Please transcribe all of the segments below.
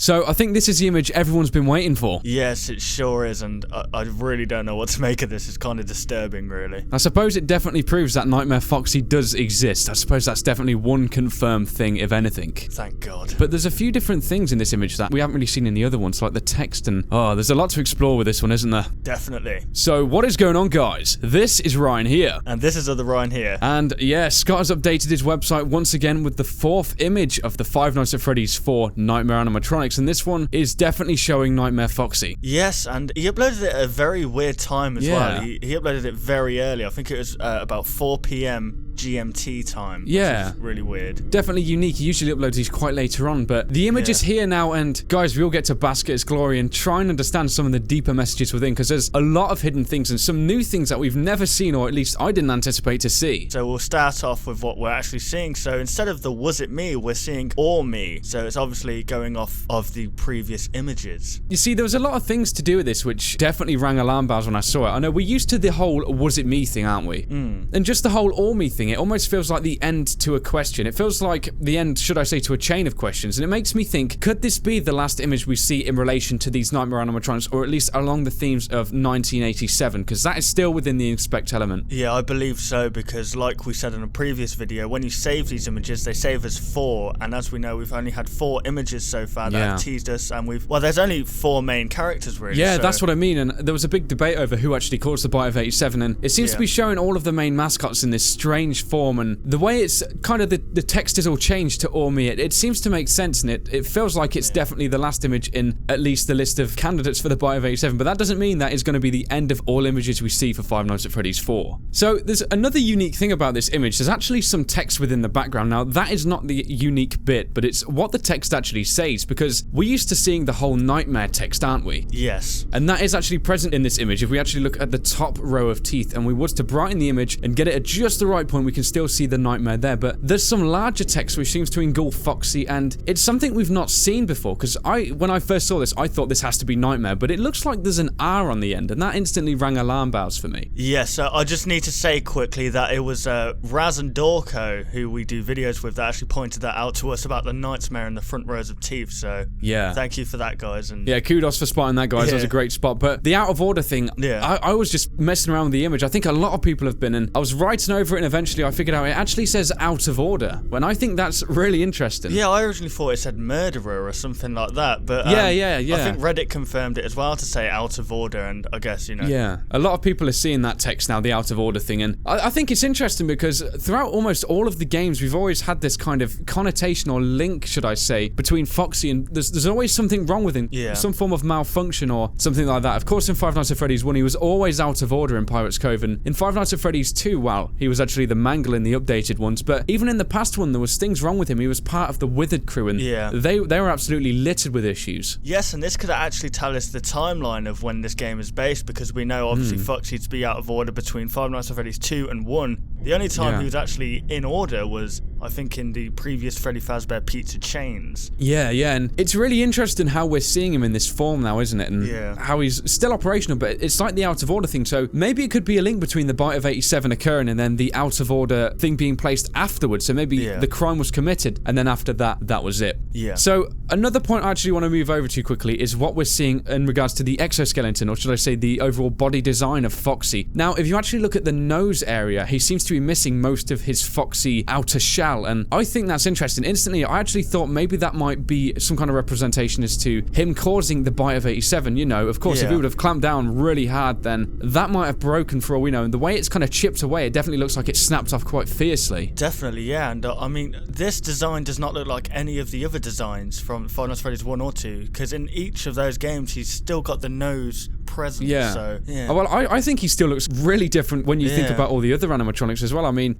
So I think this is the image everyone's been waiting for. Yes, it sure is, and I really don't know what to make of this. It's kind of disturbing, really. I suppose it definitely proves that Nightmare Foxy does exist. I suppose that's definitely one confirmed thing, if anything. Thank God. But there's a few different things in this image that we haven't really seen in the other ones, like the text and... Oh, there's a lot to explore with this one, isn't there? Definitely. So what is going on, guys? This is Ryan here. And this is other Ryan here. And yeah, Scott has updated his website once again with the 4th image of the Five Nights at Freddy's 4 Nightmare animatronics, and this one is definitely showing Nightmare Foxy. Yes, and he uploaded it at a very weird time as well. He uploaded it very early. I think it was about 4 p.m. GMT time. Yeah. Which is really weird. Definitely unique. He usually uploads these quite later on, but the image is here now, and guys, we all get to bask in its glory and try and understand some of the deeper messages within, because there's a lot of hidden things and some new things that we've never seen, or at least I didn't anticipate to see. So we'll start off with what we're actually seeing. So instead of the was it me, we're seeing or me. So it's obviously going off of the previous images. You see, there was a lot of things to do with this which definitely rang alarm bells when I saw it. I know we're used to the whole was it me thing, aren't we? And just the whole or me thing, it almost feels like the end to a question. It feels like the end, should I say, to a chain of questions, and it makes me think, could this be the last image we see in relation to these Nightmare animatronics, or at least along the themes of 1987, because that is still within the inspect element. Yeah, I believe so, because like we said in a previous video, when you save these images, they save as 4, and as we know, we've only had 4 images so far that have teased us, and well, there's only 4 main characters really. Yeah, so. that's what I mean, and there was a big debate over who actually caused the bite of 87, and it seems to be showing all of the main mascots in this strange form, and the way it's kind of, the text is all changed to or me, it seems to make sense, and it feels like it's definitely the last image in at least the list of candidates for the bite of 87, but that doesn't mean that is going to be the end of all images we see for Five Nights at Freddy's 4. So there's another unique thing about this image. There's actually some text within the background. Now that is not the unique bit, but it's what the text actually says, because we're used to seeing the whole nightmare text, aren't we? Yes. And that is actually present in this image. If we actually look at the top row of teeth and we was to brighten the image and get it at just the right point, we can still see the nightmare there, but there's some larger text which seems to engulf Foxy, and it's something we've not seen before, because when I first saw this, I thought this has to be Nightmare, but it looks like there's an R on the end, and that instantly rang alarm bells for me. Yes, I just need to say quickly that it was Raz and Dorco, who we do videos with, that actually pointed that out to us about the nightmare in the front rows of teeth, so yeah, thank you for that, guys. And yeah, kudos for spotting that, guys. That was a great spot. But the out of order thing, I was just messing around with the image. I think a lot of people have been, and I was writing over it, and eventually I figured out it actually says out of order, when I think that's really interesting. Yeah, I originally thought it said murderer or something like that, but yeah. I think Reddit confirmed it as well to say out of order, and I guess, you know. Yeah, a lot of people are seeing that text now, the out of order thing, and I think it's interesting because throughout almost all of the games, we've always had this kind of connotation or link, should I say, between Foxy, and there's always something wrong with him, some form of malfunction or something like that. Of course, in Five Nights at Freddy's 1, he was always out of order in Pirate's Cove, and in Five Nights at Freddy's 2, well, he was actually the Mangle in the updated ones, but even in the past one, there was things wrong with him. He was part of the Withered crew, and they were absolutely littered with issues. Yes, and this could actually tell us the timeline of when this game is based, because we know obviously Foxy to be out of order between Five Nights at Freddy's 2 and 1. The only time he was actually in order was, I think, in the previous Freddy Fazbear Pizza Chains. Yeah, and it's really interesting how we're seeing him in this form now, isn't it? And how he's still operational, but it's like the out of order thing, so maybe it could be a link between the bite of 87 occurring and then the out of order thing being placed afterwards, so maybe the crime was committed, and then after that, that was it. Yeah. So, another point I actually want to move over to quickly is what we're seeing in regards to the exoskeleton, or should I say the overall body design of Foxy. Now, if you actually look at the nose area, he seems to be missing most of his Foxy outer shell, and I think that's interesting. Instantly, I actually thought maybe that might be some kind of representation as to him causing the bite of 87, you know. Of course, if he would have clamped down really hard, then that might have broken for all we know, and the way it's kind of chipped away, it definitely looks like it snapped off quite fiercely. Definitely, yeah, and I mean, this design does not look like any of the other designs from Five Nights at Freddy's 1 or 2, because in each of those games, he's still got the nose present. So, well, I think he still looks really different when you think about all the other animatronics as well. I mean,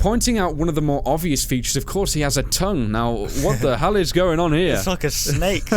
pointing out one of the more obvious features, of course, he has a tongue. Now, what the hell is going on here? It's like a snake.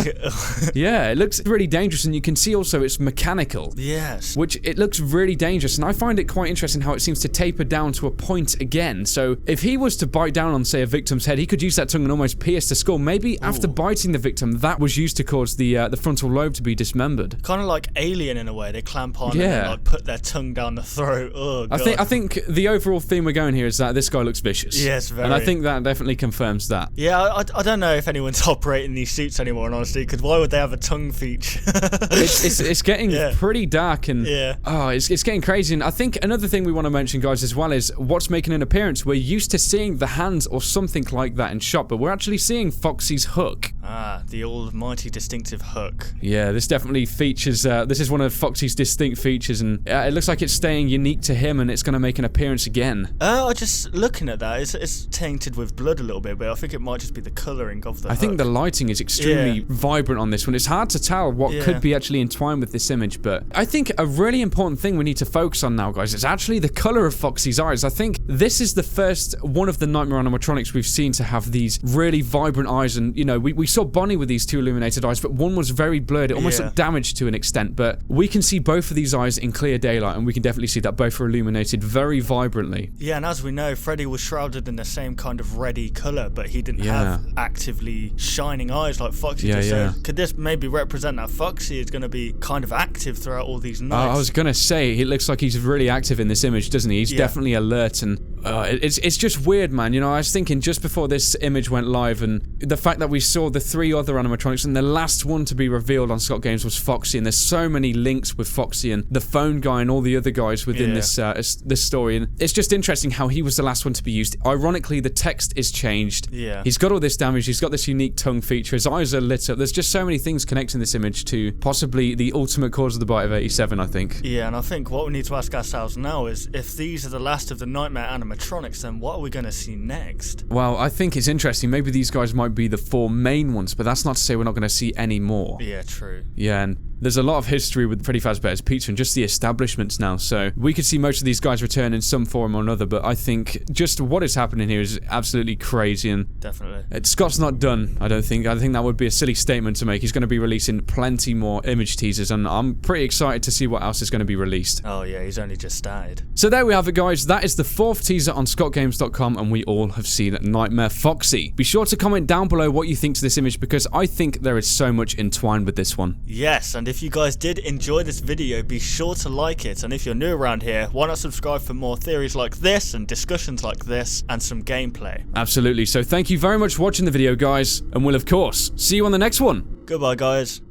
Yeah, it looks really dangerous, and you can see also it's mechanical. Yes. Which, it looks really dangerous, and I find it quite interesting how it seems to taper down to a point again. So, if he was to bite down on, say, a victim's head, he could use that tongue and almost pierce the skull. Maybe after biting the victim, that was used to cause the frontal lobe to be dismembered. Kind of like Alien alien in a way. They clamp on and then, like, put their tongue down the throat. Oh, God. I think the overall theme we're going here is that this guy looks vicious. Yes, very. And I think that definitely confirms that. Yeah, I don't know if anyone's operating these suits anymore, honestly, because why would they have a tongue feature? it's getting pretty dark, and it's getting crazy. And I think another thing we want to mention, guys, as well, is what's making an appearance. We're used to seeing the hands or something like that in shot, but we're actually seeing Foxy's hook. Ah, the almighty distinctive hook. Yeah, this definitely features, this is one of Foxy's distinct features, and it looks like it's staying unique to him, and it's going to make an appearance again. Just looking at that, it's tainted with blood a little bit, but I think it might just be the colouring of the hook. I think the lighting is extremely vibrant on this one. It's hard to tell what could be actually entwined with this image, but I think a really important thing we need to focus on now, guys, is actually the colour of Foxy's eyes. I think this is the first one of the Nightmare animatronics we've seen to have these really vibrant eyes, and, you know, we saw Bonnie with these two illuminated eyes, but one was very blurred. It almost looked damaged to an extent, but we can see both of these eyes in clear daylight, and we can definitely see that both are illuminated very vibrantly. Yeah, and as we know, Freddy was shrouded in the same kind of reddy colour, but he didn't have actively shining eyes like Foxy did. So could this maybe represent that Foxy is going to be kind of active throughout all these nights? I was going to say, it looks like he's really active in this image, doesn't he? He's definitely alert, and it's just weird, man. You know, I was thinking just before this image went live, and the fact that we saw the 3 other animatronics, and the last one to be revealed on Scott Games was Foxy, and there's so many links with Foxy and the phone guy and all the other guys within this story, and it's just interesting how he was the last one to be used. Ironically, the text is changed. Yeah. He's got all this damage, he's got this unique tongue feature, his eyes are lit up. There's just so many things connecting this image to possibly the ultimate cause of the Bite of 87, I think. Yeah, and I think what we need to ask ourselves now is, if these are the last of the Nightmare animatronics, then what are we going to see next? Well, I think it's interesting. Maybe these guys might be the 4 main ones, but that's not to say we're not going to see any more. Yeah, true. Yeah, and there's a lot of history with Freddy Fazbear's Pizza and just the establishments now, so we could see most of these guys return in some form or another, but I think just what is happening here is absolutely crazy, and definitely. Scott's not done, I don't think. I think that would be a silly statement to make. He's going to be releasing plenty more image teasers, and I'm pretty excited to see what else is going to be released. Oh yeah, he's only just started. So there we have it, guys. That is the 4th teaser on scottgames.com, and we all have seen Nightmare Foxy. Be sure to comment down below what you think to this image, because I think there is so much entwined with this one. Yes, and if you guys did enjoy this video, be sure to like it, and if you're new around here, why not subscribe for more theories like this and discussions like this and some gameplay. Absolutely. So thank you very much for watching the video, guys, and we'll of course see you on the next one. Goodbye, guys.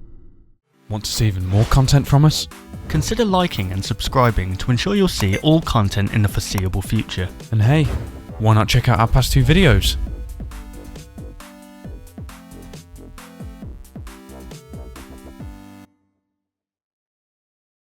Want to see even more content from us? Consider liking and subscribing to ensure you'll see all content in the foreseeable future. And hey, why not check out our past 2 videos?